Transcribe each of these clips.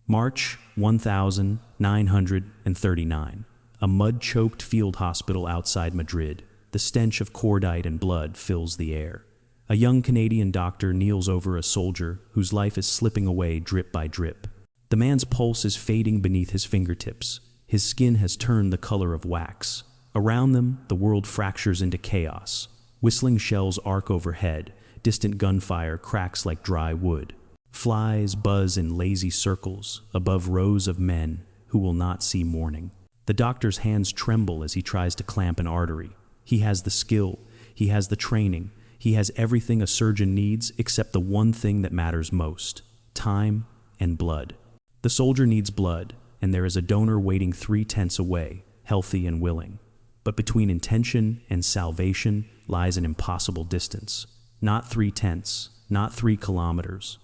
March 1939. A mud-choked field hospital outside Madrid. The stench of cordite and blood fills the air. A young Canadian doctor kneels over a soldier whose life is slipping away drip by drip. The man's pulse is fading beneath his fingertips. His skin has turned the color of wax. Around them, the world fractures into chaos. Whistling shells arc overhead. Distant gunfire cracks like dry wood. Flies buzz in lazy circles above rows of men who will not see morning. The doctor's hands tremble as he tries to clamp an artery. He has the skill, he has the training, he has everything a surgeon needs except the one thing that matters most: time and blood. The soldier needs blood, and there is a donor waiting 3 tents away, healthy and willing. But between intention and salvation lies an impossible distance. Not 3 tents, not 3 kilometers.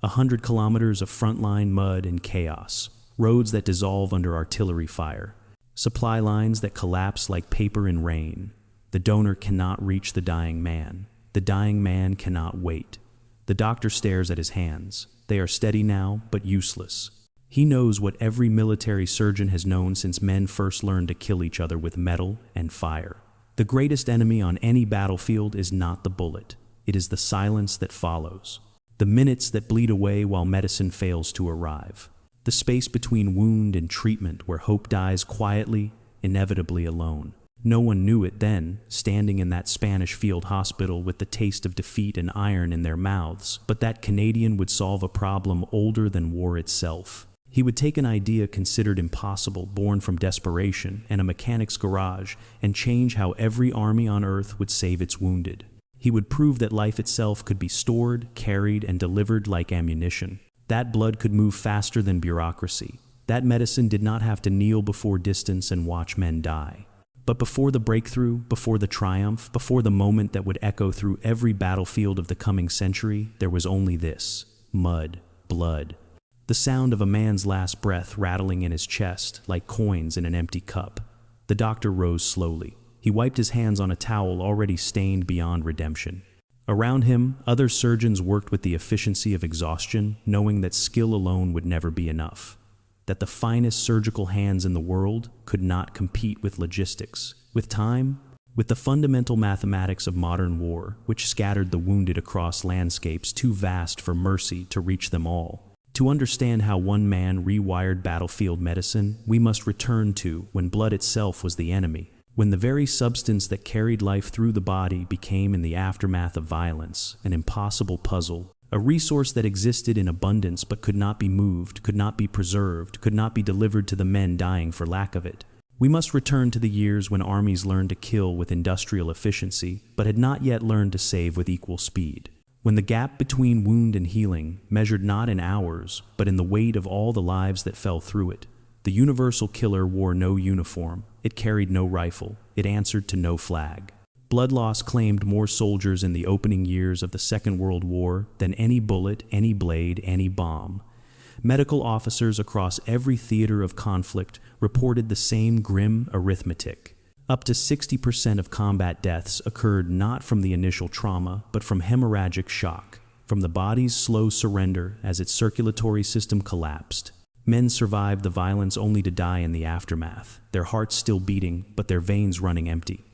100 kilometers of frontline mud and chaos. Roads that dissolve under artillery fire. Supply lines that collapse like paper in rain. The donor cannot reach the dying man. The dying man cannot wait. The doctor stares at his hands. They are steady now, but useless. He knows what every military surgeon has known since men first learned to kill each other with metal and fire. The greatest enemy on any battlefield is not the bullet. It is the silence that follows. The minutes that bleed away while medicine fails to arrive. The space between wound and treatment where hope dies quietly, inevitably alone. No one knew it then, standing in that Spanish field hospital with the taste of defeat and iron in their mouths, but that Canadian would solve a problem older than war itself. He would take an idea considered impossible, born from desperation and a mechanic's garage, and change how every army on earth would save its wounded. He would prove that life itself could be stored, carried, and delivered like ammunition. That blood could move faster than bureaucracy. That medicine did not have to kneel before distance and watch men die. But before the breakthrough, before the triumph, before the moment that would echo through every battlefield of the coming century, there was only this: mud, blood. The sound of a man's last breath rattling in his chest like coins in an empty cup. The doctor rose slowly. He wiped his hands on a towel already stained beyond redemption. Around him, other surgeons worked with the efficiency of exhaustion, knowing that skill alone would never be enough. That the finest surgical hands in the world could not compete with logistics, with time, with the fundamental mathematics of modern war, which scattered the wounded across landscapes too vast for mercy to reach them all. To understand how one man rewired battlefield medicine, we must return to when blood itself was the enemy. When the very substance that carried life through the body became, in the aftermath of violence, an impossible puzzle, a resource that existed in abundance but could not be moved, could not be preserved, could not be delivered to the men dying for lack of it. We must return to the years when armies learned to kill with industrial efficiency, but had not yet learned to save with equal speed. When the gap between wound and healing measured not in hours, but in the weight of all the lives that fell through it. The universal killer wore no uniform, it carried no rifle, it answered to no flag. Blood loss claimed more soldiers in the opening years of the Second World War than any bullet, any blade, any bomb. Medical officers across every theater of conflict reported the same grim arithmetic. Up to 60% of combat deaths occurred not from the initial trauma, but from hemorrhagic shock, from the body's slow surrender as its circulatory system collapsed. Men survived the violence only to die in the aftermath, their hearts still beating, but their veins running empty.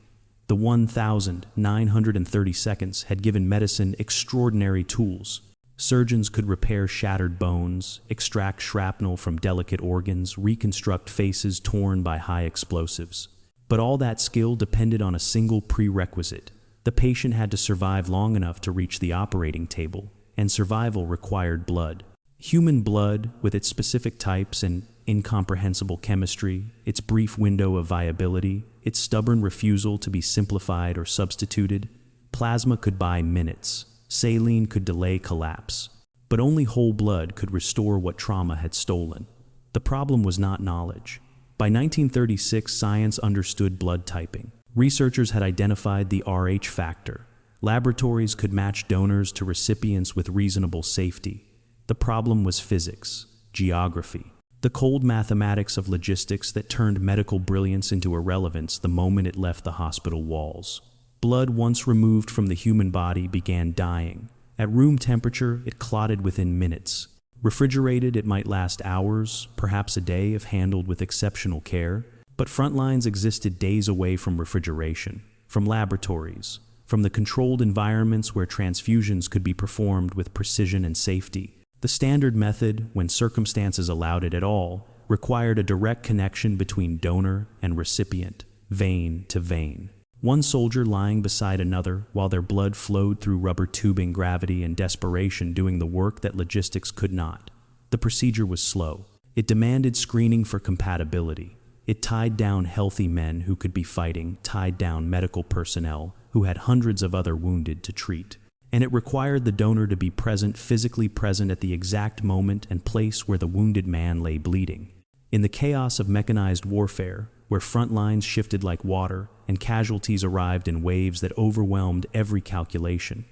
The 1,930 seconds had given medicine extraordinary tools. Surgeons could repair shattered bones, extract shrapnel from delicate organs, reconstruct faces torn by high explosives. But all that skill depended on a single prerequisite. The patient had to survive long enough to reach the operating table, and survival required blood. Human blood, with its specific types and incomprehensible chemistry, its brief window of viability, its stubborn refusal to be simplified or substituted. Plasma could buy minutes. Saline could delay collapse. But only whole blood could restore what trauma had stolen. The problem was not knowledge. By 1936, science understood blood typing. Researchers had identified the Rh factor. Laboratories could match donors to recipients with reasonable safety. The problem was physics, geography, the cold mathematics of logistics that turned medical brilliance into irrelevance the moment it left the hospital walls. Blood once removed from the human body began dying. At room temperature, it clotted within minutes. Refrigerated, it might last hours, perhaps a day if handled with exceptional care, but front lines existed days away from refrigeration, from laboratories, from the controlled environments where transfusions could be performed with precision and safety. The standard method, when circumstances allowed it at all, required a direct connection between donor and recipient, vein to vein. One soldier lying beside another while their blood flowed through rubber tubing, gravity and desperation doing the work that logistics could not. The procedure was slow. It demanded screening for compatibility. It tied down healthy men who could be fighting, tied down medical personnel who had hundreds of other wounded to treat. And it required the donor to be present, physically present at the exact moment and place where the wounded man lay bleeding. In the chaos of mechanized warfare, where front lines shifted like water and casualties arrived in waves that overwhelmed every calculation,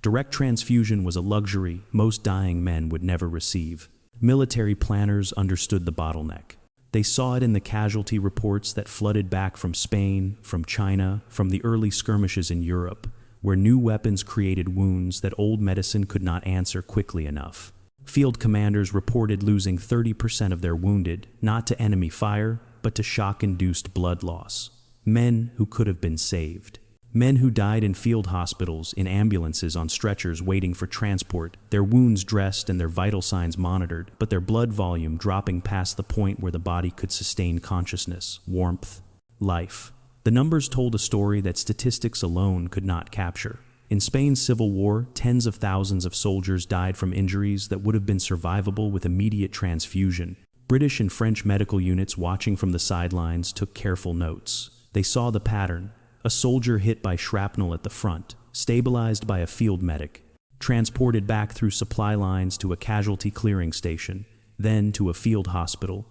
direct transfusion was a luxury most dying men would never receive. Military planners understood the bottleneck. They saw it in the casualty reports that flooded back from Spain, from China, from the early skirmishes in Europe, where new weapons created wounds that old medicine could not answer quickly enough. Field commanders reported losing 30% of their wounded, not to enemy fire, but to shock-induced blood loss. Men who could have been saved. Men who died in field hospitals, in ambulances, on stretchers waiting for transport, their wounds dressed and their vital signs monitored, but their blood volume dropping past the point where the body could sustain consciousness, warmth, life. The numbers told a story that statistics alone could not capture. In Spain's civil war, tens of thousands of soldiers died from injuries that would have been survivable with immediate transfusion. British and French medical units watching from the sidelines took careful notes. They saw the pattern. A soldier hit by shrapnel at the front, stabilized by a field medic, transported back through supply lines to a casualty clearing station, then to a field hospital,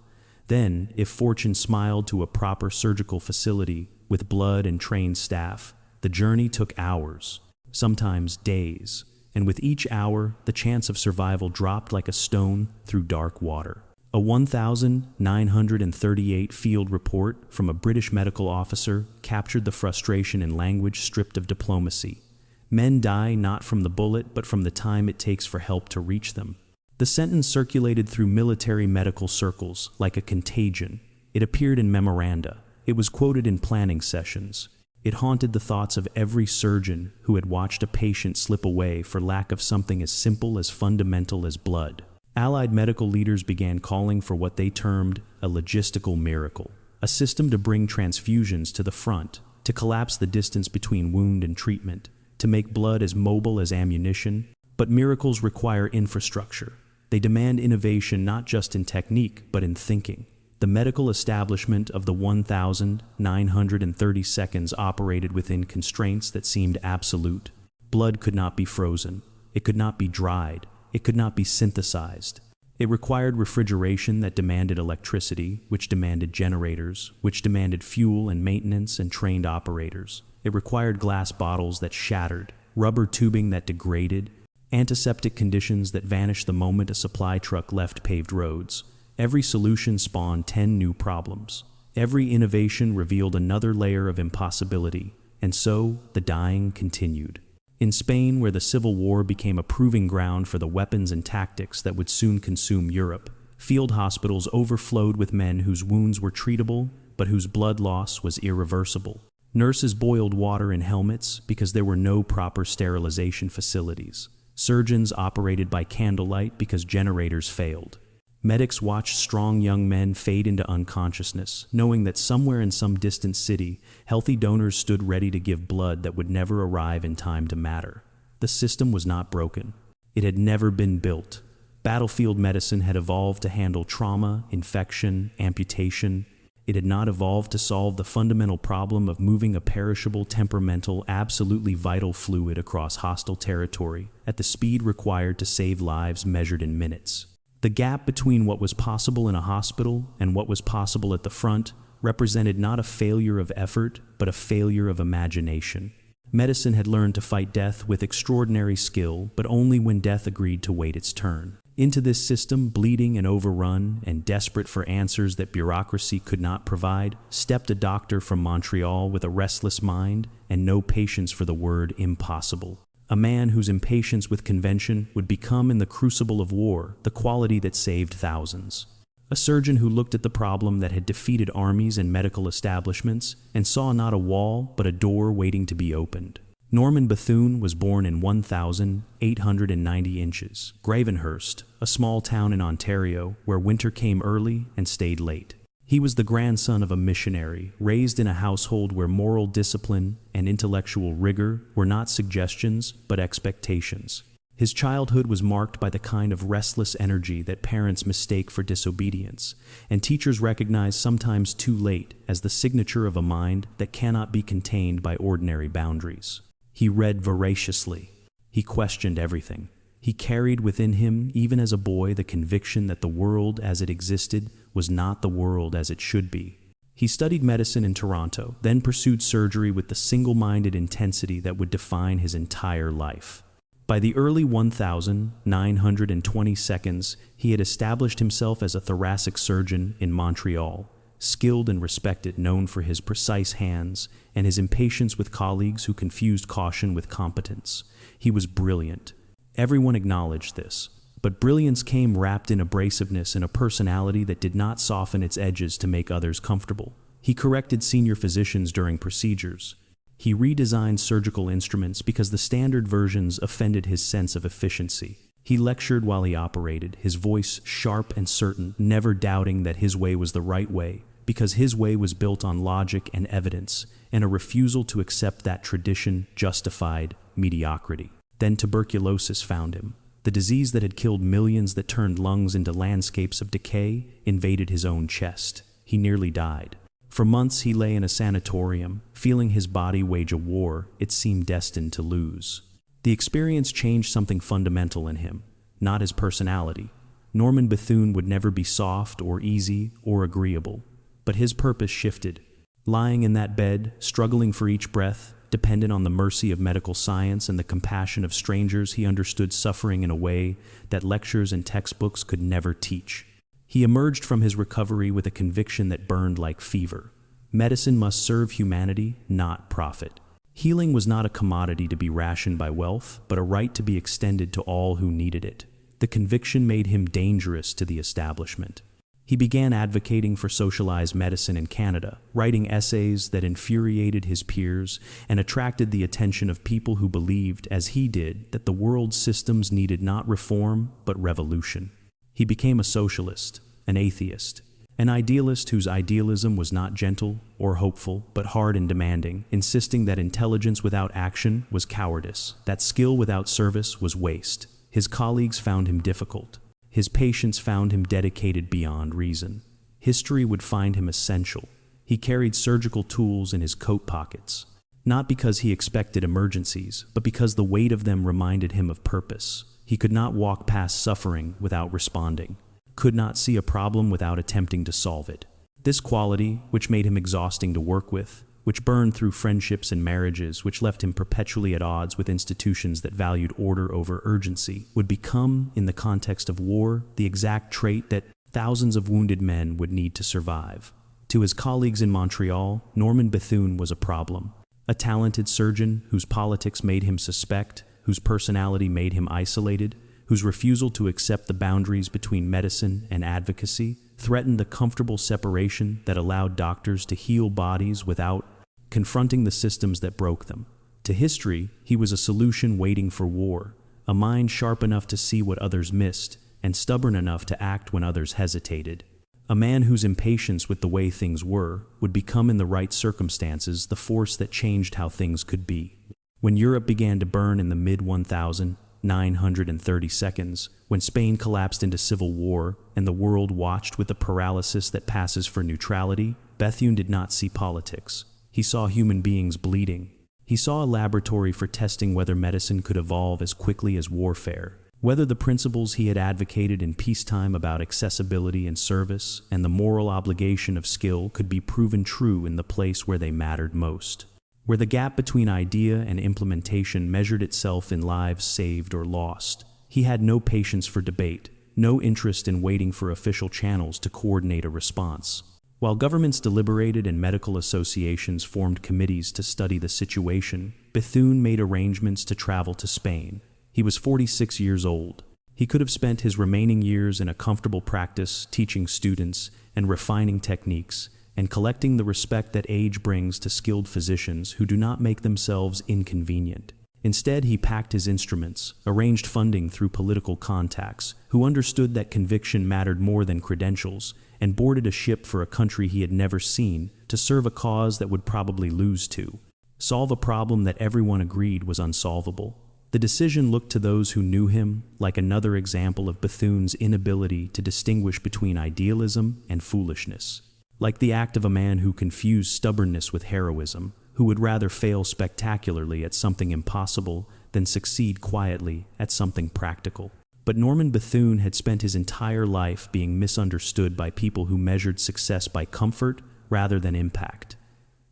then, if fortune smiled, to a proper surgical facility with blood and trained staff. The journey took hours, sometimes days, and with each hour, the chance of survival dropped like a stone through dark water. A 1,938 field report from a British medical officer captured the frustration in language stripped of diplomacy. Men die not from the bullet, but from the time it takes for help to reach them. The sentence circulated through military medical circles like a contagion. It appeared in memoranda. It was quoted in planning sessions. It haunted the thoughts of every surgeon who had watched a patient slip away for lack of something as simple, as fundamental as blood. Allied medical leaders began calling for what they termed a logistical miracle, a system to bring transfusions to the front, to collapse the distance between wound and treatment, to make blood as mobile as ammunition. But miracles require infrastructure. They demand innovation not just in technique, but in thinking. The medical establishment of the 1,930 seconds operated within constraints that seemed absolute. Blood could not be frozen. It could not be dried. It could not be synthesized. It required refrigeration that demanded electricity, which demanded generators, which demanded fuel and maintenance and trained operators. It required glass bottles that shattered, rubber tubing that degraded, antiseptic conditions that vanished the moment a supply truck left paved roads. Every solution spawned 10 new problems. Every innovation revealed another layer of impossibility, and so the dying continued. In Spain, where the Civil War became a proving ground for the weapons and tactics that would soon consume Europe, field hospitals overflowed with men whose wounds were treatable, but whose blood loss was irreversible. Nurses boiled water in helmets because there were no proper sterilization facilities. Surgeons operated by candlelight because generators failed. Medics watched strong young men fade into unconsciousness, knowing that somewhere in some distant city, healthy donors stood ready to give blood that would never arrive in time to matter. The system was not broken. It had never been built. Battlefield medicine had evolved to handle trauma, infection, amputation. It had not evolved to solve the fundamental problem of moving a perishable, temperamental, absolutely vital fluid across hostile territory at the speed required to save lives measured in minutes. The gap between what was possible in a hospital and what was possible at the front represented not a failure of effort, but a failure of imagination. Medicine had learned to fight death with extraordinary skill, but only when death agreed to wait its turn. Into this system, bleeding and overrun, and desperate for answers that bureaucracy could not provide, stepped a doctor from Montreal with a restless mind and no patience for the word impossible. A man whose impatience with convention would become, in the crucible of war, the quality that saved thousands. A surgeon who looked at the problem that had defeated armies and medical establishments and saw not a wall but a door waiting to be opened. Norman Bethune was born in 1,890 inches, Gravenhurst, a small town in Ontario where winter came early and stayed late. He was the grandson of a missionary, raised in a household where moral discipline and intellectual rigor were not suggestions but expectations. His childhood was marked by the kind of restless energy that parents mistake for disobedience, and teachers recognize sometimes too late as the signature of a mind that cannot be contained by ordinary boundaries. He read voraciously. He questioned everything. He carried within him, even as a boy, the conviction that the world as it existed was not the world as it should be. He studied medicine in Toronto, then pursued surgery with the single-minded intensity that would define his entire life. By the early 1922, he had established himself as a thoracic surgeon in Montreal, skilled and respected, known for his precise hands and his impatience with colleagues who confused caution with competence. He was brilliant. Everyone acknowledged this, but brilliance came wrapped in abrasiveness and a personality that did not soften its edges to make others comfortable. He corrected senior physicians during procedures. He redesigned surgical instruments because the standard versions offended his sense of efficiency. He lectured while he operated, his voice sharp and certain, never doubting that his way was the right way, because his way was built on logic and evidence, and a refusal to accept that tradition justified mediocrity. Then tuberculosis found him. The disease that had killed millions, that turned lungs into landscapes of decay, invaded his own chest. He nearly died. For months he lay in a sanatorium, feeling his body wage a war it seemed destined to lose. The experience changed something fundamental in him, not his personality. Norman Bethune would never be soft or easy or agreeable, but his purpose shifted. Lying in that bed, struggling for each breath, dependent on the mercy of medical science and the compassion of strangers, he understood suffering in a way that lectures and textbooks could never teach. He emerged from his recovery with a conviction that burned like fever. Medicine must serve humanity, not profit. Healing was not a commodity to be rationed by wealth, but a right to be extended to all who needed it. The conviction made him dangerous to the establishment. He began advocating for socialized medicine in Canada, writing essays that infuriated his peers and attracted the attention of people who believed, as he did, that the world's systems needed not reform, but revolution. He became a socialist, an atheist, an idealist whose idealism was not gentle or hopeful, but hard and demanding, insisting that intelligence without action was cowardice, that skill without service was waste. His colleagues found him difficult. His patients found him dedicated beyond reason. History would find him essential. He carried surgical tools in his coat pockets, not because he expected emergencies, but because the weight of them reminded him of purpose. He could not walk past suffering without responding, could not see a problem without attempting to solve it. This quality, which made him exhausting to work with, which burned through friendships and marriages, which left him perpetually at odds with institutions that valued order over urgency, would become, in the context of war, the exact trait that thousands of wounded men would need to survive. To his colleagues in Montreal, Norman Bethune was a problem. A talented surgeon whose politics made him suspect, whose personality made him isolated, whose refusal to accept the boundaries between medicine and advocacy threatened the comfortable separation that allowed doctors to heal bodies without confronting the systems that broke them. To history, he was a solution waiting for war, a mind sharp enough to see what others missed, and stubborn enough to act when others hesitated. A man whose impatience with the way things were would become, in the right circumstances, the force that changed how things could be. When Europe began to burn in the mid-1930s, when Spain collapsed into civil war and the world watched with the paralysis that passes for neutrality, Bethune did not see politics. He saw human beings bleeding. He saw a laboratory for testing whether medicine could evolve as quickly as warfare, whether the principles he had advocated in peacetime about accessibility and service and the moral obligation of skill could be proven true in the place where they mattered most, where the gap between idea and implementation measured itself in lives saved or lost. He had no patience for debate, no interest in waiting for official channels to coordinate a response. While governments deliberated and medical associations formed committees to study the situation, Bethune made arrangements to travel to Spain. He was 46 years old. He could have spent his remaining years in a comfortable practice, teaching students and refining techniques, and collecting the respect that age brings to skilled physicians who do not make themselves inconvenient. Instead, he packed his instruments, arranged funding through political contacts, who understood that conviction mattered more than credentials, and boarded a ship for a country he had never seen to serve a cause that would probably lose to. Solve a problem that everyone agreed was unsolvable. The decision looked to those who knew him like another example of Bethune's inability to distinguish between idealism and foolishness. Like the act of a man who confused stubbornness with heroism, who would rather fail spectacularly at something impossible than succeed quietly at something practical. But Norman Bethune had spent his entire life being misunderstood by people who measured success by comfort rather than impact.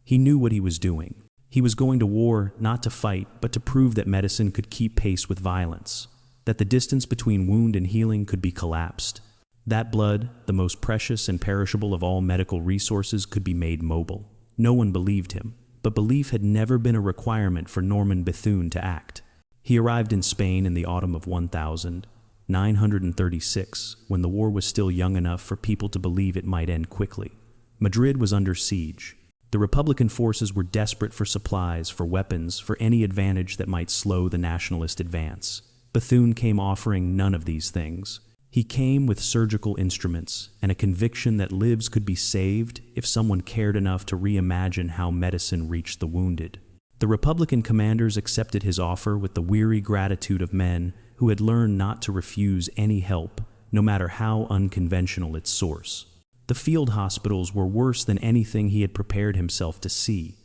He knew what he was doing. He was going to war not to fight, but to prove that medicine could keep pace with violence, that the distance between wound and healing could be collapsed. That blood, the most precious and perishable of all medical resources, could be made mobile. No one believed him, but belief had never been a requirement for Norman Bethune to act. He arrived in Spain in the autumn of 1936, when the war was still young enough for people to believe it might end quickly. Madrid was under siege. The Republican forces were desperate for supplies, for weapons, for any advantage that might slow the nationalist advance. Bethune came offering none of these things. He came with surgical instruments and a conviction that lives could be saved if someone cared enough to reimagine how medicine reached the wounded. The Republican commanders accepted his offer with the weary gratitude of men who had learned not to refuse any help, no matter how unconventional its source. The field hospitals were worse than anything he had prepared himself to see,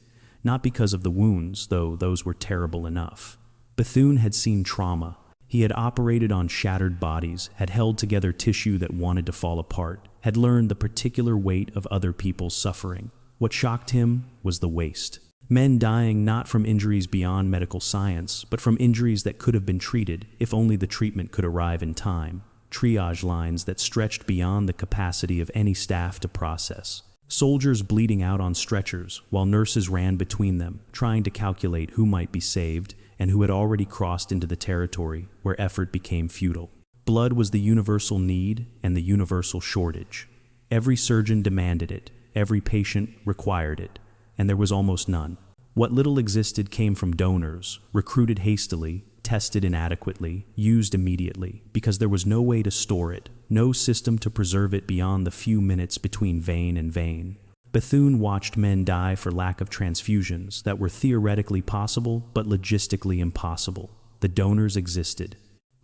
not because of the wounds, though those were terrible enough. Bethune had seen trauma. He had operated on shattered bodies, had held together tissue that wanted to fall apart, had learned the particular weight of other people's suffering. What shocked him was the waste. Men dying not from injuries beyond medical science, but from injuries that could have been treated if only the treatment could arrive in time. Triage lines that stretched beyond the capacity of any staff to process. Soldiers bleeding out on stretchers while nurses ran between them, trying to calculate who might be saved and who had already crossed into the territory where effort became futile. Blood was the universal need and the universal shortage. Every surgeon demanded it, every patient required it, and there was almost none. What little existed came from donors, recruited hastily, tested inadequately, used immediately, because there was no way to store it, no system to preserve it beyond the few minutes between vein and vein. Bethune watched men die for lack of transfusions that were theoretically possible but logistically impossible. The donors existed.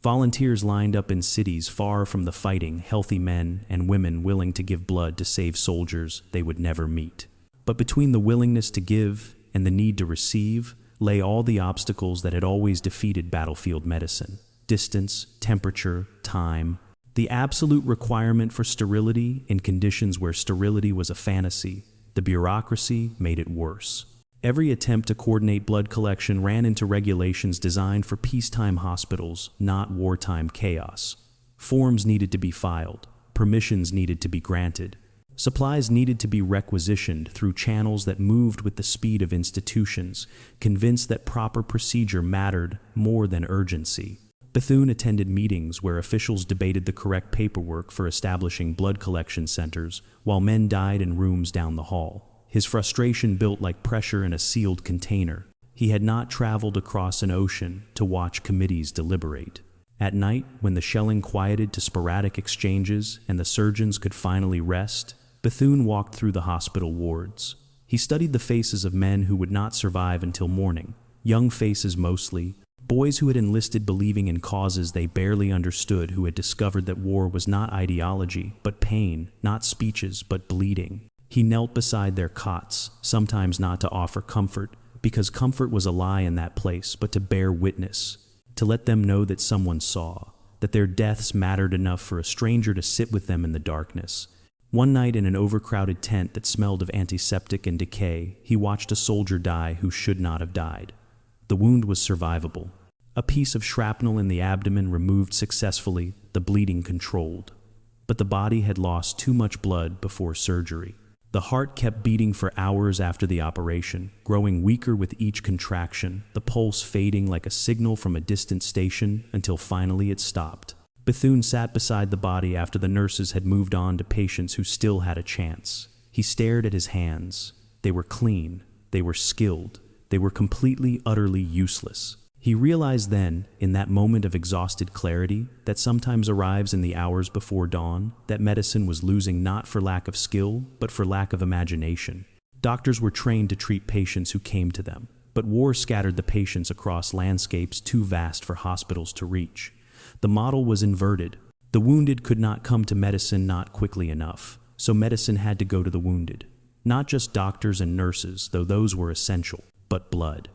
Volunteers lined up in cities far from the fighting, healthy men and women willing to give blood to save soldiers they would never meet. But between the willingness to give and the need to receive lay all the obstacles that had always defeated battlefield medicine: distance, temperature, time. The absolute requirement for sterility in conditions where sterility was a fantasy. The bureaucracy made it worse. Every attempt to coordinate blood collection ran into regulations designed for peacetime hospitals, not wartime chaos. Forms needed to be filed. Permissions needed to be granted. Supplies needed to be requisitioned through channels that moved with the speed of institutions, convinced that proper procedure mattered more than urgency. Bethune attended meetings where officials debated the correct paperwork for establishing blood collection centers, while men died in rooms down the hall. His frustration built like pressure in a sealed container. He had not traveled across an ocean to watch committees deliberate. At night, when the shelling quieted to sporadic exchanges and the surgeons could finally rest, Bethune walked through the hospital wards. He studied the faces of men who would not survive until morning, young faces mostly, boys who had enlisted believing in causes they barely understood, who had discovered that war was not ideology, but pain, not speeches, but bleeding. He knelt beside their cots, sometimes not to offer comfort, because comfort was a lie in that place, but to bear witness, to let them know that someone saw, that their deaths mattered enough for a stranger to sit with them in the darkness. One night in an overcrowded tent that smelled of antiseptic and decay, he watched a soldier die who should not have died. The wound was survivable. A piece of shrapnel in the abdomen removed successfully, the bleeding controlled. But the body had lost too much blood before surgery. The heart kept beating for hours after the operation, growing weaker with each contraction, the pulse fading like a signal from a distant station until finally it stopped. Bethune sat beside the body after the nurses had moved on to patients who still had a chance. He stared at his hands. They were clean. They were skilled. They were completely, utterly useless. He realized then, in that moment of exhausted clarity that sometimes arrives in the hours before dawn, that medicine was losing not for lack of skill, but for lack of imagination. Doctors were trained to treat patients who came to them, but war scattered the patients across landscapes too vast for hospitals to reach. The model was inverted. The wounded could not come to medicine not quickly enough, so medicine had to go to the wounded. Not just doctors and nurses, though those were essential, but blood.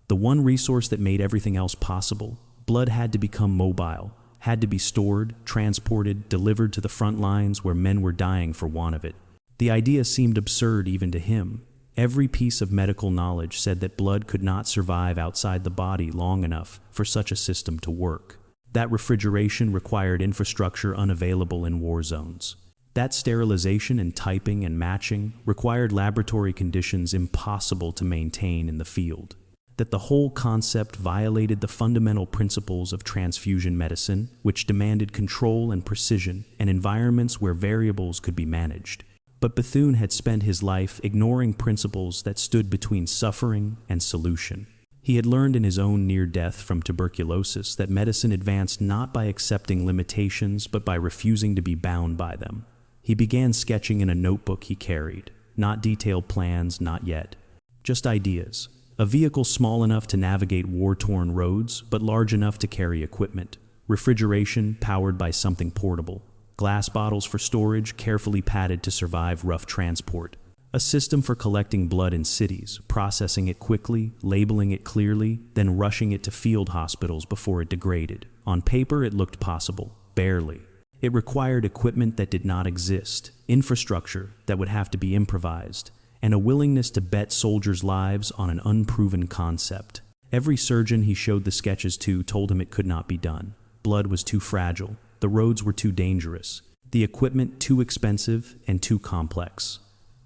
The one resource that made everything else possible. Blood had to become mobile, had to be stored, transported, delivered to the front lines where men were dying for want of it. The idea seemed absurd even to him. Every piece of medical knowledge said that blood could not survive outside the body long enough for such a system to work. That refrigeration required infrastructure unavailable in war zones. That sterilization and typing and matching required laboratory conditions impossible to maintain in the field. That the whole concept violated the fundamental principles of transfusion medicine, which demanded control and precision and environments where variables could be managed. But Bethune had spent his life ignoring principles that stood between suffering and solution. He had learned in his own near death from tuberculosis that medicine advanced not by accepting limitations but by refusing to be bound by them. He began sketching in a notebook he carried, not detailed plans, not yet. Just ideas. A vehicle small enough to navigate war-torn roads, but large enough to carry equipment. Refrigeration powered by something portable. Glass bottles for storage, carefully padded to survive rough transport. A system for collecting blood in cities, processing it quickly, labeling it clearly, then rushing it to field hospitals before it degraded. On paper, it looked possible. Barely. It required equipment that did not exist, infrastructure that would have to be improvised, and a willingness to bet soldiers' lives on an unproven concept. Every surgeon he showed the sketches to told him it could not be done. Blood was too fragile, the roads were too dangerous, the equipment too expensive and too complex.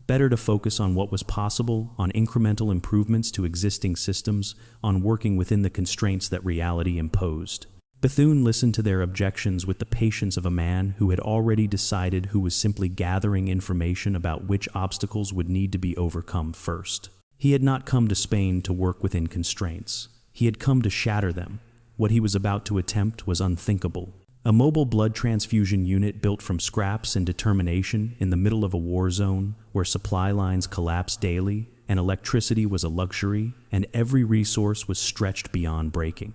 Better to focus on what was possible, on incremental improvements to existing systems, on working within the constraints that reality imposed. Bethune listened to their objections with the patience of a man who had already decided, who was simply gathering information about which obstacles would need to be overcome first. He had not come to Spain to work within constraints. He had come to shatter them. What he was about to attempt was unthinkable. A mobile blood transfusion unit built from scraps and determination in the middle of a war zone where supply lines collapsed daily and electricity was a luxury and every resource was stretched beyond breaking.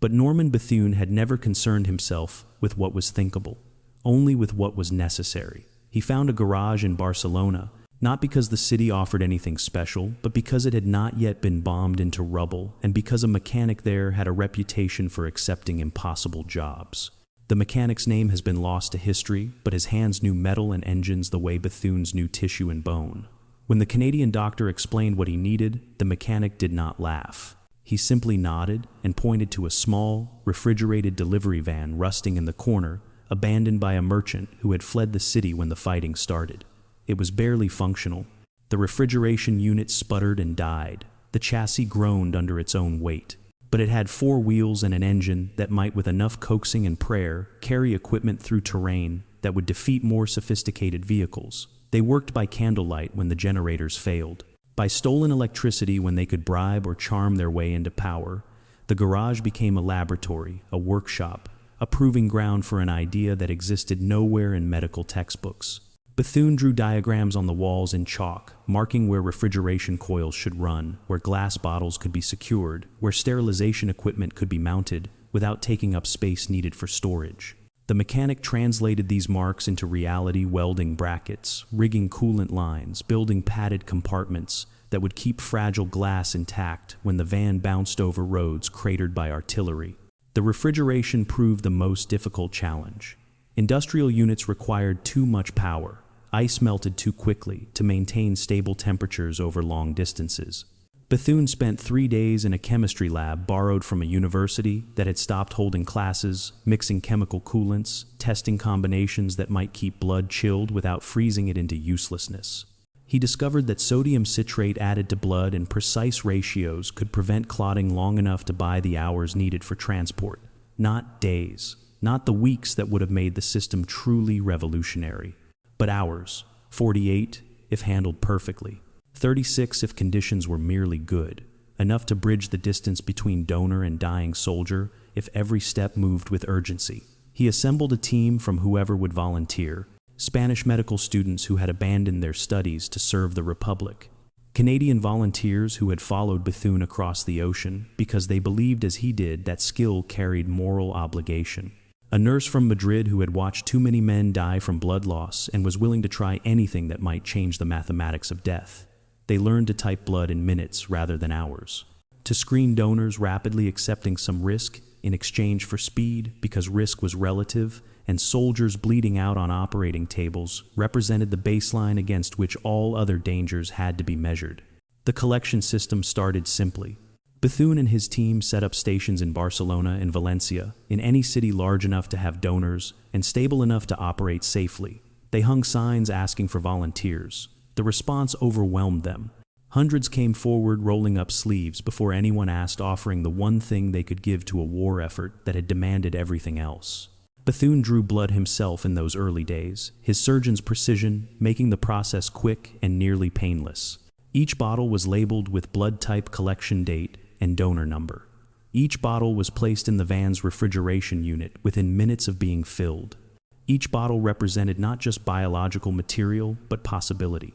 But Norman Bethune had never concerned himself with what was thinkable, only with what was necessary. He found a garage in Barcelona, not because the city offered anything special, but because it had not yet been bombed into rubble, and because a mechanic there had a reputation for accepting impossible jobs. The mechanic's name has been lost to history, but his hands knew metal and engines the way Bethune's knew tissue and bone. When the Canadian doctor explained what he needed, the mechanic did not laugh. He simply nodded and pointed to a small, refrigerated delivery van rusting in the corner, abandoned by a merchant who had fled the city when the fighting started. It was barely functional. The refrigeration unit sputtered and died. The chassis groaned under its own weight. But it had 4 wheels and an engine that might, with enough coaxing and prayer, carry equipment through terrain that would defeat more sophisticated vehicles. They worked by candlelight when the generators failed. By stolen electricity when they could bribe or charm their way into power. The garage became a laboratory, a workshop, a proving ground for an idea that existed nowhere in medical textbooks. Bethune drew diagrams on the walls in chalk, marking where refrigeration coils should run, where glass bottles could be secured, where sterilization equipment could be mounted without taking up space needed for storage. The mechanic translated these marks into reality, welding brackets, rigging coolant lines, building padded compartments that would keep fragile glass intact when the van bounced over roads cratered by artillery. The refrigeration proved the most difficult challenge. Industrial units required too much power. Ice melted too quickly to maintain stable temperatures over long distances. Bethune spent 3 days in a chemistry lab borrowed from a university that had stopped holding classes, mixing chemical coolants, testing combinations that might keep blood chilled without freezing it into uselessness. He discovered that sodium citrate added to blood in precise ratios could prevent clotting long enough to buy the hours needed for transport, not days, not the weeks that would have made the system truly revolutionary, but hours, 48 if handled perfectly, 36 if conditions were merely good, enough to bridge the distance between donor and dying soldier if every step moved with urgency. He assembled a team from whoever would volunteer, Spanish medical students who had abandoned their studies to serve the Republic, Canadian volunteers who had followed Bethune across the ocean because they believed as he did that skill carried moral obligation, a nurse from Madrid who had watched too many men die from blood loss and was willing to try anything that might change the mathematics of death. They learned to type blood in minutes rather than hours, to screen donors rapidly accepting some risk in exchange for speed because risk was relative, and soldiers bleeding out on operating tables represented the baseline against which all other dangers had to be measured. The collection system started simply. Bethune and his team set up stations in Barcelona and Valencia, in any city large enough to have donors and stable enough to operate safely. They hung signs asking for volunteers. The response overwhelmed them. Hundreds came forward rolling up sleeves before anyone asked, offering the one thing they could give to a war effort that had demanded everything else. Bethune drew blood himself in those early days, his surgeon's precision making the process quick and nearly painless. Each bottle was labeled with blood type, collection date, and donor number. Each bottle was placed in the van's refrigeration unit within minutes of being filled. Each bottle represented not just biological material, but possibility.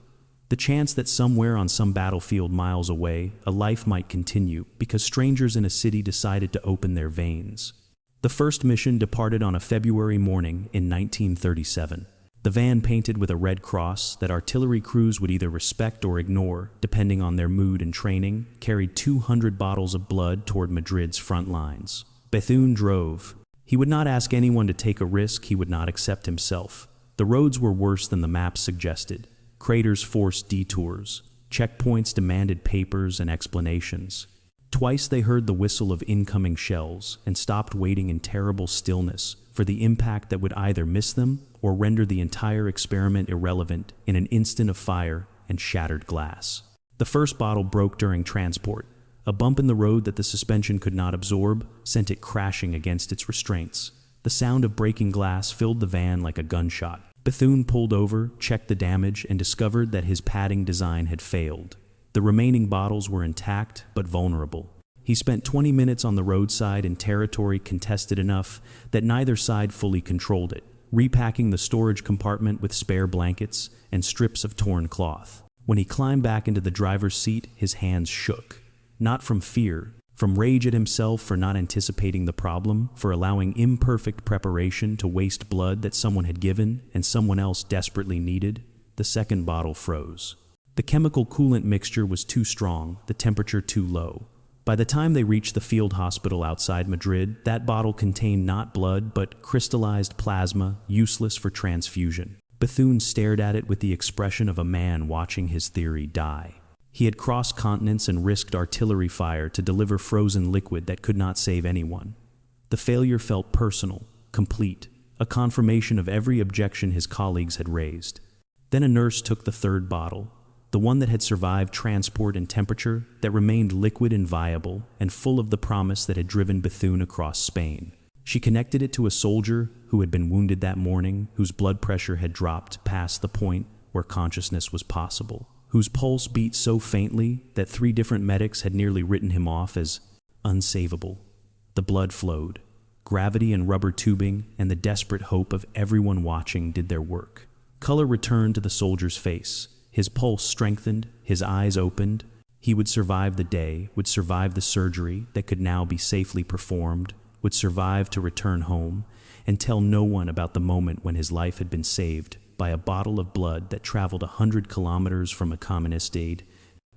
The chance that somewhere on some battlefield miles away, a life might continue because strangers in a city decided to open their veins. The first mission departed on a February morning in 1937. The van, painted with a red cross that artillery crews would either respect or ignore, depending on their mood and training, carried 200 bottles of blood toward Madrid's front lines. Bethune drove. He would not ask anyone to take a risk he would not accept himself. The roads were worse than the maps suggested. Craters forced detours. Checkpoints demanded papers and explanations. Twice they heard the whistle of incoming shells and stopped waiting in terrible stillness for the impact that would either miss them or render the entire experiment irrelevant in an instant of fire and shattered glass. The first bottle broke during transport. A bump in the road that the suspension could not absorb sent it crashing against its restraints. The sound of breaking glass filled the van like a gunshot. Bethune pulled over, checked the damage, and discovered that his padding design had failed. The remaining bottles were intact but vulnerable. He spent 20 minutes on the roadside in territory contested enough that neither side fully controlled it, repacking the storage compartment with spare blankets and strips of torn cloth. When he climbed back into the driver's seat, his hands shook. Not from fear, from rage at himself for not anticipating the problem, for allowing imperfect preparation to waste blood that someone had given and someone else desperately needed. The second bottle froze. The chemical coolant mixture was too strong, the temperature too low. By the time they reached the field hospital outside Madrid, that bottle contained not blood, but crystallized plasma, useless for transfusion. Bethune stared at it with the expression of a man watching his theory die. He had crossed continents and risked artillery fire to deliver frozen liquid that could not save anyone. The failure felt personal, complete, a confirmation of every objection his colleagues had raised. Then a nurse took the third bottle, the one that had survived transport and temperature, that remained liquid and viable, and full of the promise that had driven Bethune across Spain. She connected it to a soldier who had been wounded that morning, whose blood pressure had dropped past the point where consciousness was possible, whose pulse beat so faintly that 3 different medics had nearly written him off as unsavable. The blood flowed. Gravity and rubber tubing and the desperate hope of everyone watching did their work. Color returned to the soldier's face. His pulse strengthened, his eyes opened. He would survive the day, would survive the surgery that could now be safely performed, would survive to return home and tell no one about the moment when his life had been saved by a bottle of blood that traveled 100 kilometers from a communist aid,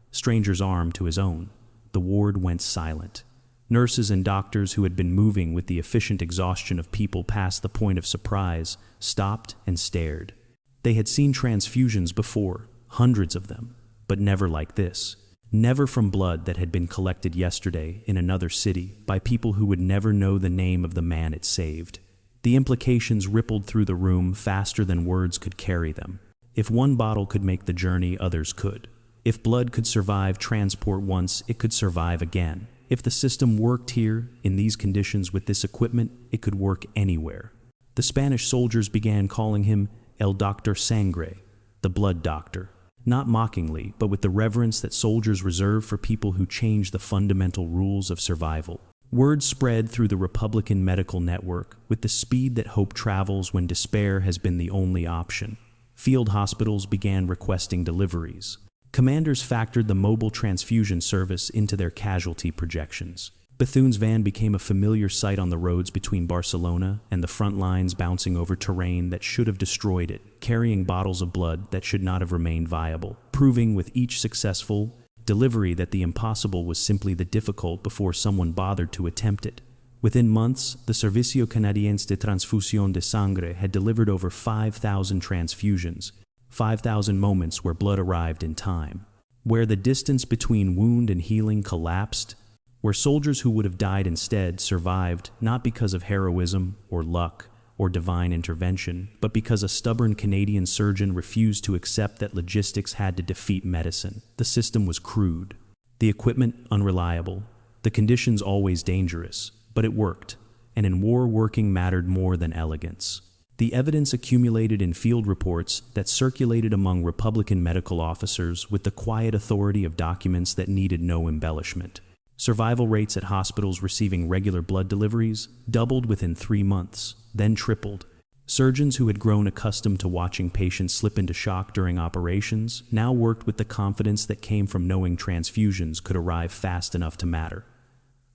stranger's arm to his own. The ward went silent. Nurses and doctors who had been moving with the efficient exhaustion of people past the point of surprise stopped and stared. They had seen transfusions before, hundreds of them, but never like this. Never from blood that had been collected yesterday in another city by people who would never know the name of the man it saved. The implications rippled through the room faster than words could carry them. If one bottle could make the journey, others could. If blood could survive transport once, it could survive again. If the system worked here, in these conditions with this equipment, it could work anywhere. The Spanish soldiers began calling him El Doctor Sangre, the blood doctor. Not mockingly, but with the reverence that soldiers reserve for people who change the fundamental rules of survival. Word spread through the Republican medical network with the speed that hope travels when despair has been the only option. Field hospitals began requesting deliveries. Commanders factored the mobile transfusion service into their casualty projections. Bethune's van became a familiar sight on the roads between Barcelona and the front lines, bouncing over terrain that should have destroyed it, carrying bottles of blood that should not have remained viable, proving with each successful delivery that the impossible was simply the difficult before someone bothered to attempt it. Within months, the Servicio Canadiense de Transfusion de Sangre had delivered over 5,000 transfusions, 5,000 moments where blood arrived in time, where the distance between wound and healing collapsed, where soldiers who would have died instead survived not because of heroism or luck or divine intervention, but because a stubborn Canadian surgeon refused to accept that logistics had to defeat medicine. The system was crude, the equipment unreliable, the conditions always dangerous, but it worked, and in war working mattered more than elegance. The evidence accumulated in field reports that circulated among Republican medical officers with the quiet authority of documents that needed no embellishment. Survival rates at hospitals receiving regular blood deliveries doubled within 3 months, then tripled. Surgeons who had grown accustomed to watching patients slip into shock during operations now worked with the confidence that came from knowing transfusions could arrive fast enough to matter.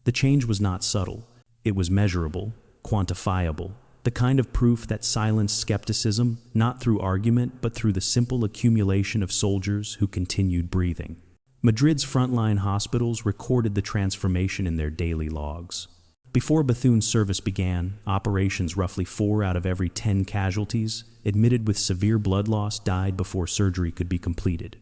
The change was not subtle. It was measurable, quantifiable, the kind of proof that silenced skepticism, not through argument, but through the simple accumulation of soldiers who continued breathing. Madrid's frontline hospitals recorded the transformation in their daily logs. Before Bethune's service began, operations roughly 4 out of every 10 casualties admitted with severe blood loss died before surgery could be completed.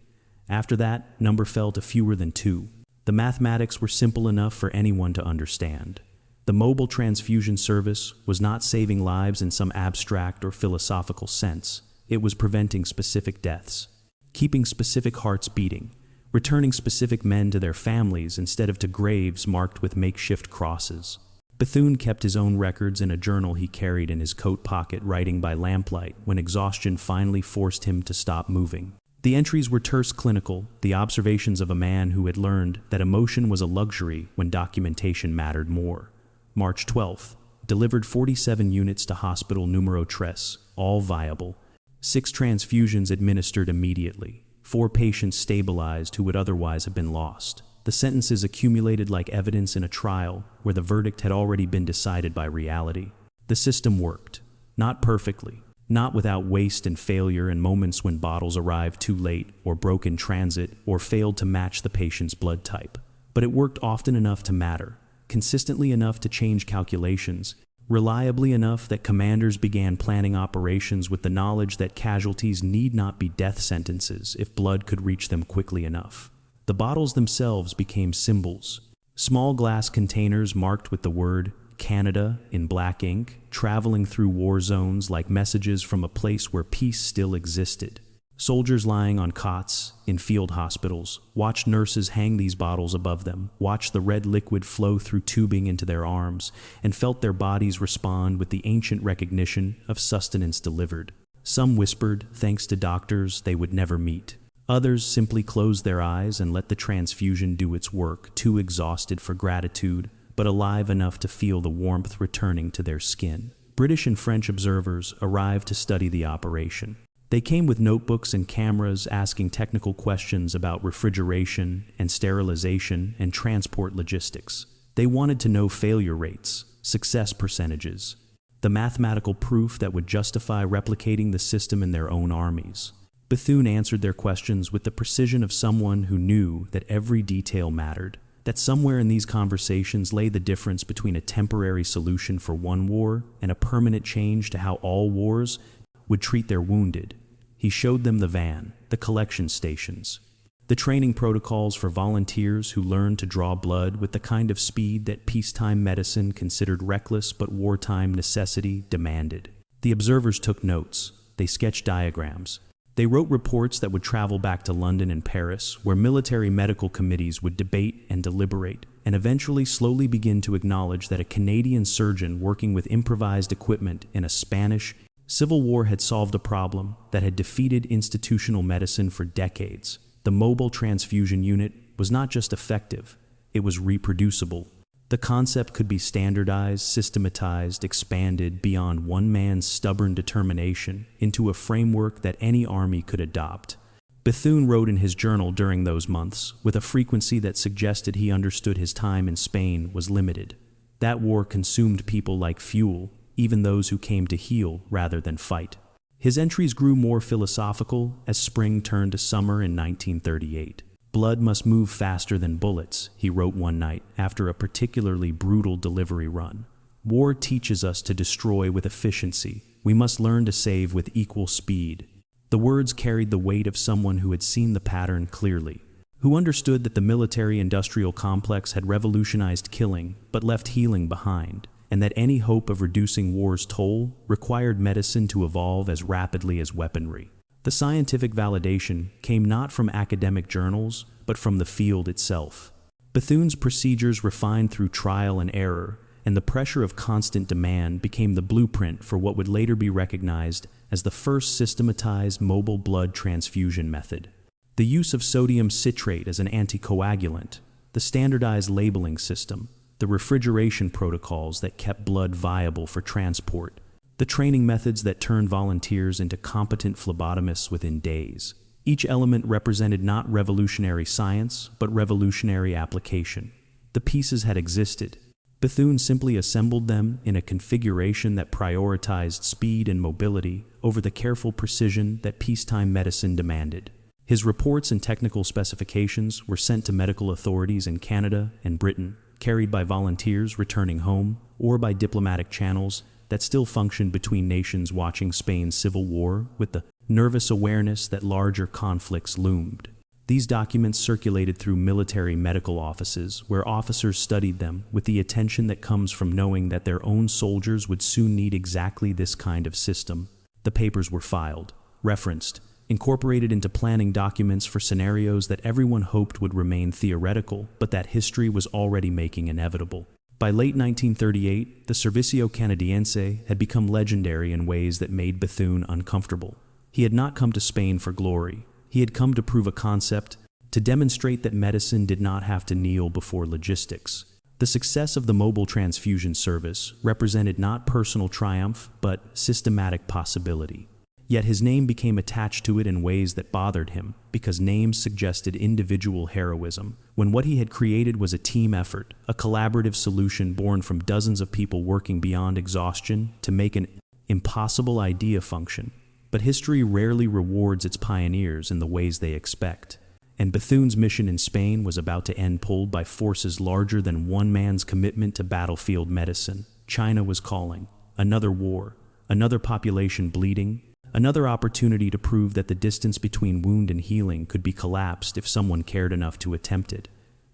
After that, number fell to fewer than 2. The mathematics were simple enough for anyone to understand. The mobile transfusion service was not saving lives in some abstract or philosophical sense. It was preventing specific deaths, keeping specific hearts beating, returning specific men to their families instead of to graves marked with makeshift crosses. Bethune kept his own records in a journal he carried in his coat pocket, writing by lamplight when exhaustion finally forced him to stop moving. The entries were terse, clinical, the observations of a man who had learned that emotion was a luxury when documentation mattered more. March 12th, delivered 47 units to Hospital Numero 3, all viable. 6 transfusions administered immediately. 4 patients stabilized who would otherwise have been lost. The sentences accumulated like evidence in a trial where the verdict had already been decided by reality. The system worked. Not perfectly, not without waste and failure and moments when bottles arrived too late or broke in transit or failed to match the patient's blood type. But it worked often enough to matter, consistently enough to change calculations, reliably enough that commanders began planning operations with the knowledge that casualties need not be death sentences if blood could reach them quickly enough. The bottles themselves became symbols, small glass containers marked with the word Canada in black ink, traveling through war zones like messages from a place where peace still existed. Soldiers lying on cots in field hospitals watched nurses hang these bottles above them, watched the red liquid flow through tubing into their arms, and felt their bodies respond with the ancient recognition of sustenance delivered. Some whispered thanks to doctors they would never meet. Others simply closed their eyes and let the transfusion do its work, too exhausted for gratitude, but alive enough to feel the warmth returning to their skin. British and French observers arrived to study the operation. They came with notebooks and cameras asking technical questions about refrigeration and sterilization and transport logistics. They wanted to know failure rates, success percentages, the mathematical proof that would justify replicating the system in their own armies. Bethune answered their questions with the precision of someone who knew that every detail mattered, that somewhere in these conversations lay the difference between a temporary solution for one war and a permanent change to how all wars would treat their wounded. He showed them the van, the collection stations, the training protocols for volunteers who learned to draw blood with the kind of speed that peacetime medicine considered reckless but wartime necessity demanded. The observers took notes, they sketched diagrams, They wrote reports that would travel back to London and Paris, where military medical committees would debate and deliberate, and eventually slowly begin to acknowledge that a Canadian surgeon working with improvised equipment in a Spanish Civil War had solved a problem that had defeated institutional medicine for decades. The mobile transfusion unit was not just effective, it was reproducible. The concept could be standardized, systematized, expanded beyond one man's stubborn determination into a framework that any army could adopt. Bethune wrote in his journal during those months, with a frequency that suggested he understood his time in Spain was limited. That war consumed people like fuel, even those who came to heal rather than fight. His entries grew more philosophical as spring turned to summer in 1938. "Blood must move faster than bullets," he wrote one night after a particularly brutal delivery run. "War teaches us to destroy with efficiency. We must learn to save with equal speed." The words carried the weight of someone who had seen the pattern clearly, who understood that the military-industrial complex had revolutionized killing but left healing behind, and that any hope of reducing war's toll required medicine to evolve as rapidly as weaponry. The scientific validation came not from academic journals, but from the field itself. Bethune's procedures refined through trial and error, and the pressure of constant demand became the blueprint for what would later be recognized as the first systematized mobile blood transfusion method. The use of sodium citrate as an anticoagulant, the standardized labeling system, the refrigeration protocols that kept blood viable for transport, the training methods that turned volunteers into competent phlebotomists within days. Each element represented not revolutionary science, but revolutionary application. The pieces had existed. Bethune simply assembled them in a configuration that prioritized speed and mobility over the careful precision that peacetime medicine demanded. His reports and technical specifications were sent to medical authorities in Canada and Britain, carried by volunteers returning home, or by diplomatic channels that still functioned between nations watching Spain's civil war with the nervous awareness that larger conflicts loomed. These documents circulated through military medical offices, where officers studied them with the attention that comes from knowing that their own soldiers would soon need exactly this kind of system. The papers were filed, referenced, incorporated into planning documents for scenarios that everyone hoped would remain theoretical, but that history was already making inevitable. By late 1938, the Servicio Canadiense had become legendary in ways that made Bethune uncomfortable. He had not come to Spain for glory. He had come to prove a concept, to demonstrate that medicine did not have to kneel before logistics. The success of the mobile transfusion service represented not personal triumph, but systematic possibility. Yet his name became attached to it in ways that bothered him, because names suggested individual heroism, when what he had created was a team effort, a collaborative solution born from dozens of people working beyond exhaustion to make an impossible idea function. But history rarely rewards its pioneers in the ways they expect. And Bethune's mission in Spain was about to end, pulled by forces larger than one man's commitment to battlefield medicine. China was calling. Another war, another population bleeding, another opportunity to prove that the distance between wound and healing could be collapsed if someone cared enough to attempt it.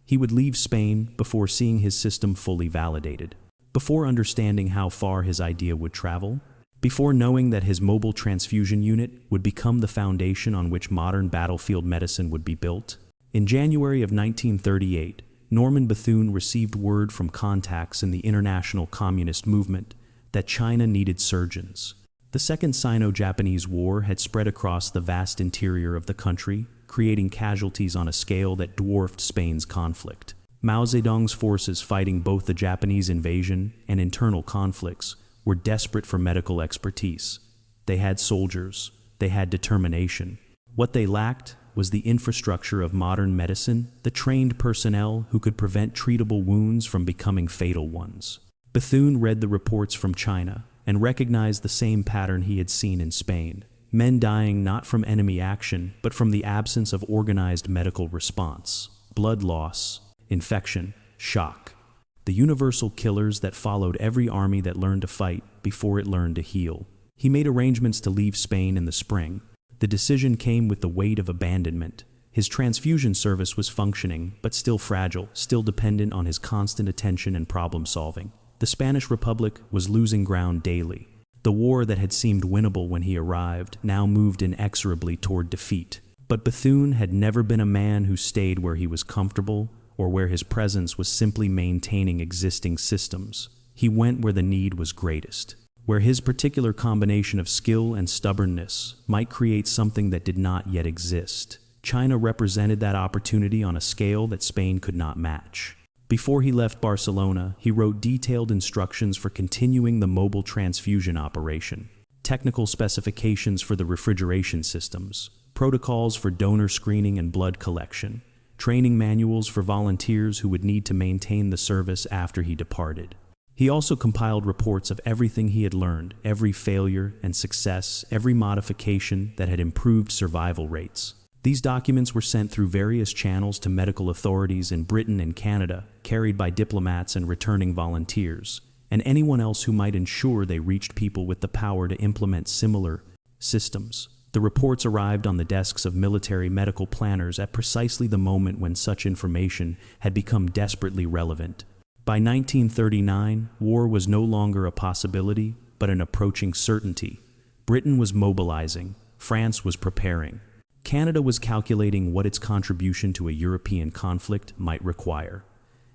He would leave Spain before seeing his system fully validated, before understanding how far his idea would travel, before knowing that his mobile transfusion unit would become the foundation on which modern battlefield medicine would be built. In January of 1938, Norman Bethune received word from contacts in the international communist movement that China needed surgeons. The Second Sino-Japanese War had spread across the vast interior of the country, creating casualties on a scale that dwarfed Spain's conflict. Mao Zedong's forces, fighting both the Japanese invasion and internal conflicts, were desperate for medical expertise. They had soldiers, they had determination. What they lacked was the infrastructure of modern medicine, the trained personnel who could prevent treatable wounds from becoming fatal ones. Bethune read the reports from China and recognized the same pattern he had seen in Spain. Men dying not from enemy action, but from the absence of organized medical response. Blood loss, infection, shock. The universal killers that followed every army that learned to fight before it learned to heal. He made arrangements to leave Spain in the spring. The decision came with the weight of abandonment. His transfusion service was functioning, but still fragile, still dependent on his constant attention and problem-solving. The Spanish Republic was losing ground daily. The war that had seemed winnable when he arrived now moved inexorably toward defeat. But Bethune had never been a man who stayed where he was comfortable or where his presence was simply maintaining existing systems. He went where the need was greatest, where his particular combination of skill and stubbornness might create something that did not yet exist. China represented that opportunity on a scale that Spain could not match. Before he left Barcelona, he wrote detailed instructions for continuing the mobile transfusion operation, technical specifications for the refrigeration systems, protocols for donor screening and blood collection, training manuals for volunteers who would need to maintain the service after he departed. He also compiled reports of everything he had learned, every failure and success, every modification that had improved survival rates. These documents were sent through various channels to medical authorities in Britain and Canada, carried by diplomats and returning volunteers, and anyone else who might ensure they reached people with the power to implement similar systems. The reports arrived on the desks of military medical planners at precisely the moment when such information had become desperately relevant. By 1939, war was no longer a possibility, but an approaching certainty. Britain was mobilizing, France was preparing. Canada was calculating what its contribution to a European conflict might require.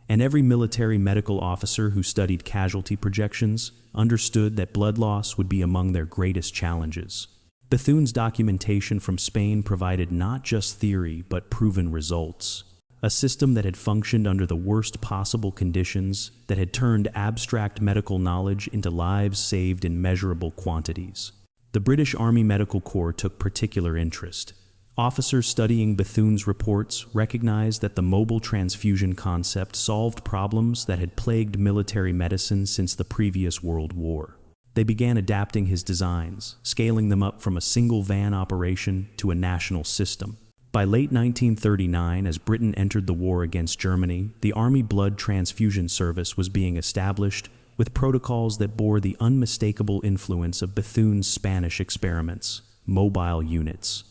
And every military medical officer who studied casualty projections understood that blood loss would be among their greatest challenges. Bethune's documentation from Spain provided not just theory, but proven results. A system that had functioned under the worst possible conditions, that had turned abstract medical knowledge into lives saved in measurable quantities. The British Army Medical Corps took particular interest. Officers studying Bethune's reports recognized that the mobile transfusion concept solved problems that had plagued military medicine since the previous World War. They began adapting his designs, scaling them up from a single van operation to a national system. By late 1939, as Britain entered the war against Germany, the Army Blood Transfusion Service was being established with protocols that bore the unmistakable influence of Bethune's Spanish experiments: mobile units,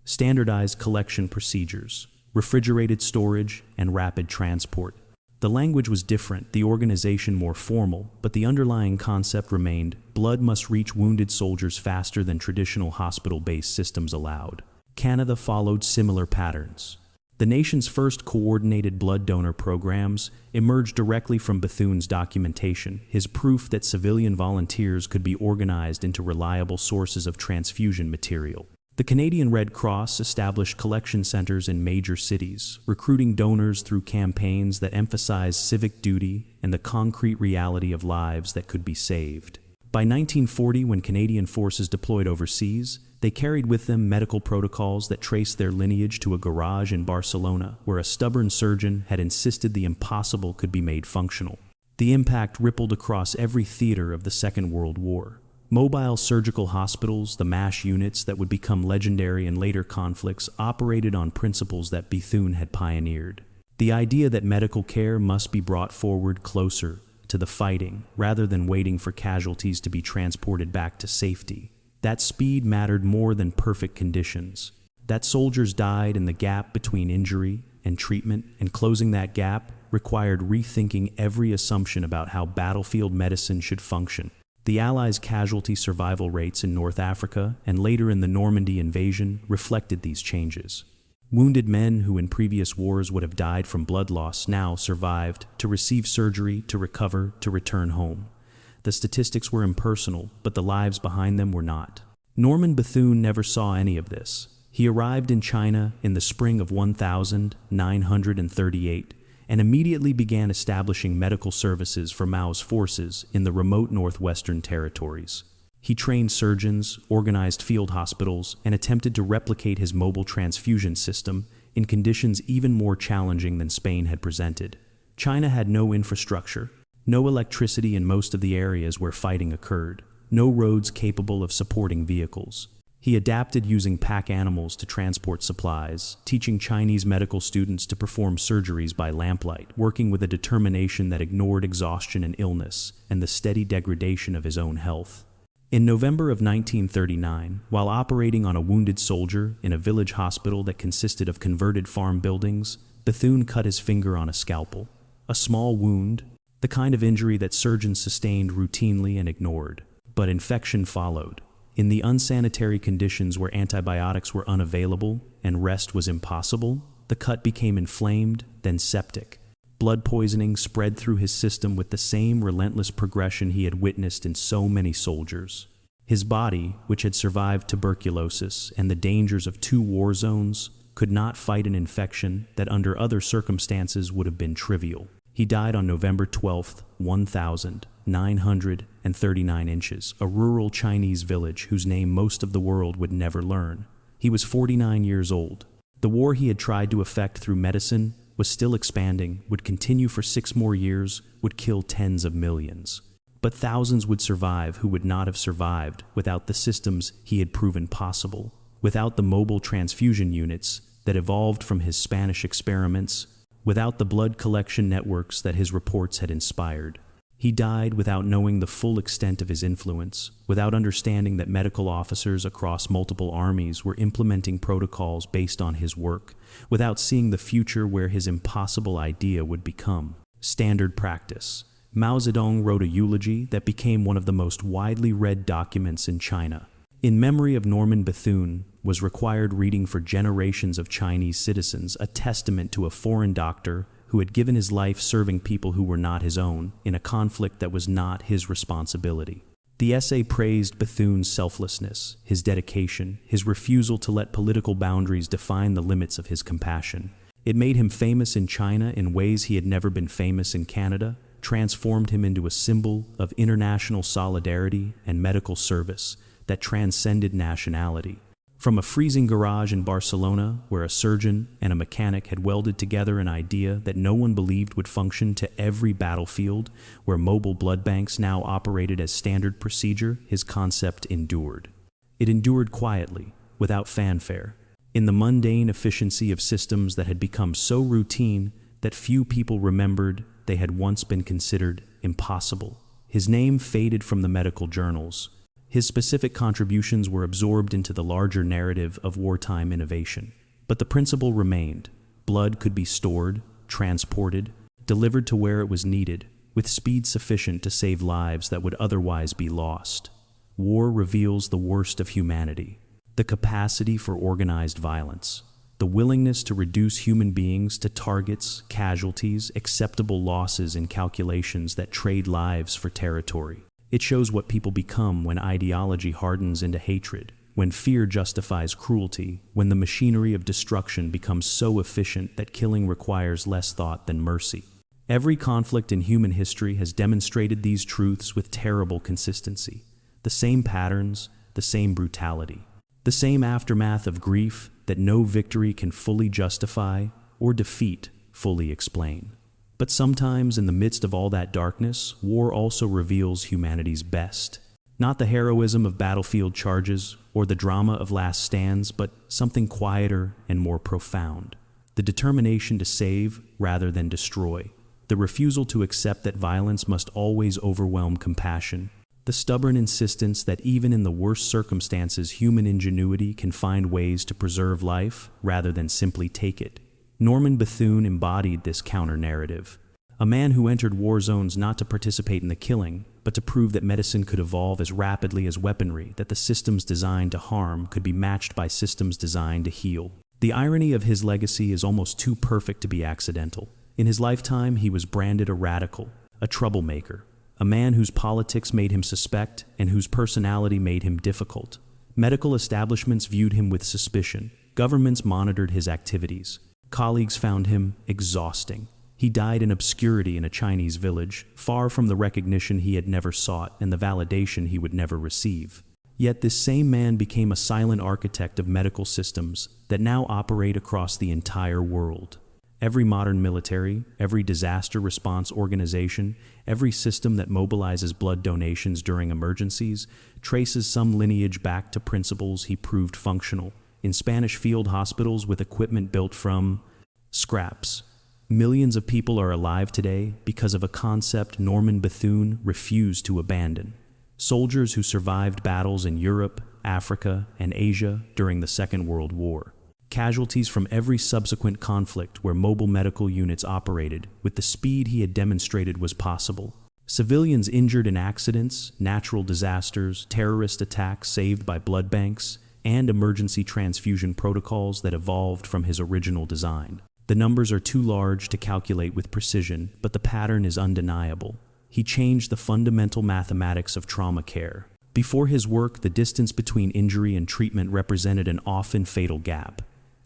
standardized collection procedures, refrigerated storage, and rapid transport. The language was different, the organization more formal, but the underlying concept remained: blood must reach wounded soldiers faster than traditional hospital-based systems allowed. Canada followed similar patterns. The nation's first coordinated blood donor programs emerged directly from Bethune's documentation, his proof that civilian volunteers could be organized into reliable sources of transfusion material. The Canadian Red Cross established collection centers in major cities, recruiting donors through campaigns that emphasized civic duty and the concrete reality of lives that could be saved. By 1940, when Canadian forces deployed overseas, they carried with them medical protocols that traced their lineage to a garage in Barcelona, where a stubborn surgeon had insisted the impossible could be made functional. The impact rippled across every theater of the Second World War. Mobile surgical hospitals, the MASH units that would become legendary in later conflicts, operated on principles that Bethune had pioneered. The idea that medical care must be brought forward closer to the fighting, rather than waiting for casualties to be transported back to safety. That speed mattered more than perfect conditions. That soldiers died in the gap between injury and treatment, and closing that gap required rethinking every assumption about how battlefield medicine should function. The Allies' casualty survival rates in North Africa and later in the Normandy invasion reflected these changes. Wounded men who in previous wars would have died from blood loss now survived to receive surgery, to recover, to return home. The statistics were impersonal, but the lives behind them were not. Norman Bethune never saw any of this. He arrived in China in the spring of 1938 and immediately began establishing medical services for Mao's forces in the remote northwestern territories. He trained surgeons, organized field hospitals, and attempted to replicate his mobile transfusion system in conditions even more challenging than Spain had presented. China had no infrastructure, no electricity in most of the areas where fighting occurred, no roads capable of supporting vehicles. He adapted using pack animals to transport supplies, teaching Chinese medical students to perform surgeries by lamplight, working with a determination that ignored exhaustion and illness and the steady degradation of his own health. In November of 1939, while operating on a wounded soldier in a village hospital that consisted of converted farm buildings, Bethune cut his finger on a scalpel. A small wound, the kind of injury that surgeons sustained routinely and ignored. But infection followed. In the unsanitary conditions where antibiotics were unavailable and rest was impossible, the cut became inflamed, then septic. Blood poisoning spread through his system with the same relentless progression he had witnessed in so many soldiers. His body, which had survived tuberculosis and the dangers of 2 war zones, could not fight an infection that under other circumstances would have been trivial. He died on November 12, 1939 inches, a rural Chinese village whose name most of the world would never learn. He was 49 years old. The war he had tried to effect through medicine was still expanding, would continue for 6 more years, would kill tens of millions. But thousands would survive who would not have survived without the systems he had proven possible, without the mobile transfusion units that evolved from his Spanish experiments, without the blood collection networks that his reports had inspired. He died without knowing the full extent of his influence, without understanding that medical officers across multiple armies were implementing protocols based on his work, without seeing the future where his impossible idea would become standard practice. Mao Zedong wrote a eulogy that became one of the most widely read documents in China. In memory of Norman Bethune was required reading for generations of Chinese citizens, a testament to a foreign doctor who had given his life serving people who were not his own in a conflict that was not his responsibility. The essay praised Bethune's selflessness, his dedication, his refusal to let political boundaries define the limits of his compassion. It made him famous in China in ways he had never been famous in Canada, transformed him into a symbol of international solidarity and medical service that transcended nationality. From a freezing garage in Barcelona, where a surgeon and a mechanic had welded together an idea that no one believed would function, to every battlefield where mobile blood banks now operated as standard procedure, his concept endured. It endured quietly, without fanfare, in the mundane efficiency of systems that had become so routine that few people remembered they had once been considered impossible. His name faded from the medical journals. His specific contributions were absorbed into the larger narrative of wartime innovation. But the principle remained. Blood could be stored, transported, delivered to where it was needed, with speed sufficient to save lives that would otherwise be lost. War reveals the worst of humanity, the capacity for organized violence, the willingness to reduce human beings to targets, casualties, acceptable losses in calculations that trade lives for territory. It shows what people become when ideology hardens into hatred, when fear justifies cruelty, when the machinery of destruction becomes so efficient that killing requires less thought than mercy. Every conflict in human history has demonstrated these truths with terrible consistency. The same patterns, the same brutality, the same aftermath of grief that no victory can fully justify or defeat fully explain. But sometimes, in the midst of all that darkness, war also reveals humanity's best. Not the heroism of battlefield charges or the drama of last stands, but something quieter and more profound. The determination to save rather than destroy. The refusal to accept that violence must always overwhelm compassion. The stubborn insistence that even in the worst circumstances, human ingenuity can find ways to preserve life rather than simply take it. Norman Bethune embodied this counter-narrative. A man who entered war zones not to participate in the killing, but to prove that medicine could evolve as rapidly as weaponry, that the systems designed to harm could be matched by systems designed to heal. The irony of his legacy is almost too perfect to be accidental. In his lifetime, he was branded a radical, a troublemaker, a man whose politics made him suspect and whose personality made him difficult. Medical establishments viewed him with suspicion. Governments monitored his activities. Colleagues found him exhausting. He died in obscurity in a Chinese village, far from the recognition he had never sought and the validation he would never receive. Yet this same man became a silent architect of medical systems that now operate across the entire world. Every modern military, every disaster response organization, every system that mobilizes blood donations during emergencies traces some lineage back to principles he proved functional. In Spanish field hospitals with equipment built from scraps, millions of people are alive today because of a concept Norman Bethune refused to abandon. Soldiers who survived battles in Europe, Africa, and Asia during the Second World War. Casualties from every subsequent conflict where mobile medical units operated with the speed he had demonstrated was possible. Civilians injured in accidents, natural disasters, terrorist attacks saved by blood banks, and emergency transfusion protocols that evolved from his original design. The numbers are too large to calculate with precision, but the pattern is undeniable. He changed the fundamental mathematics of trauma care. Before his work, the distance between injury and treatment represented an often fatal gap.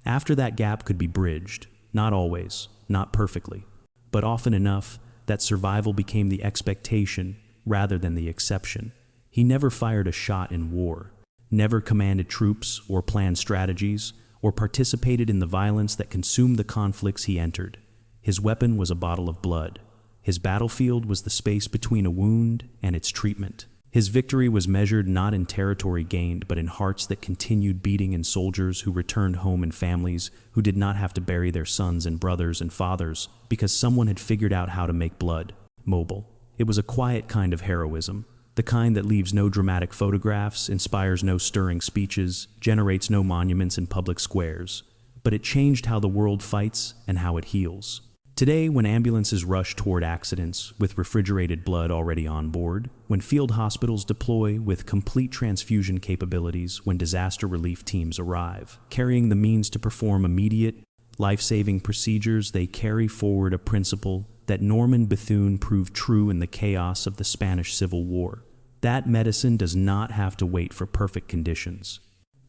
After that gap could be bridged, not always, not perfectly, but often enough that survival became the expectation rather than the exception. He never fired a shot in war, never commanded troops or planned strategies, or participated in the violence that consumed the conflicts he entered. His weapon was a bottle of blood. His battlefield was the space between a wound and its treatment. His victory was measured not in territory gained, but in hearts that continued beating, in soldiers who returned home, in families who did not have to bury their sons and brothers and fathers because someone had figured out how to make blood mobile. It was a quiet kind of heroism, the kind that leaves no dramatic photographs, inspires no stirring speeches, generates no monuments in public squares, but it changed how the world fights and how it heals. Today, when ambulances rush toward accidents with refrigerated blood already on board, when field hospitals deploy with complete transfusion capabilities, when disaster relief teams arrive, carrying the means to perform immediate, life-saving procedures, they carry forward a principle that Norman Bethune proved true in the chaos of the Spanish Civil War. That medicine does not have to wait for perfect conditions.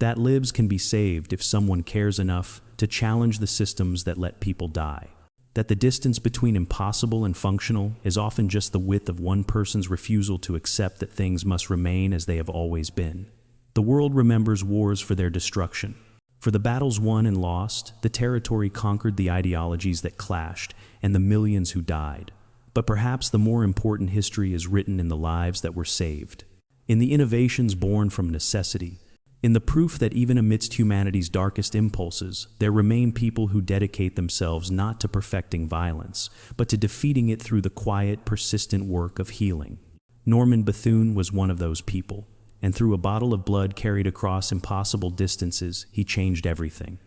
That lives can be saved if someone cares enough to challenge the systems that let people die. That the distance between impossible and functional is often just the width of one person's refusal to accept that things must remain as they have always been. The world remembers wars for their destruction. For the battles won and lost, the territory conquered, the ideologies that clashed, and the millions who died. But perhaps the more important history is written in the lives that were saved, in the innovations born from necessity, in the proof that even amidst humanity's darkest impulses, there remain people who dedicate themselves not to perfecting violence, but to defeating it through the quiet, persistent work of healing. Norman Bethune was one of those people, and through a bottle of blood carried across impossible distances, he changed everything.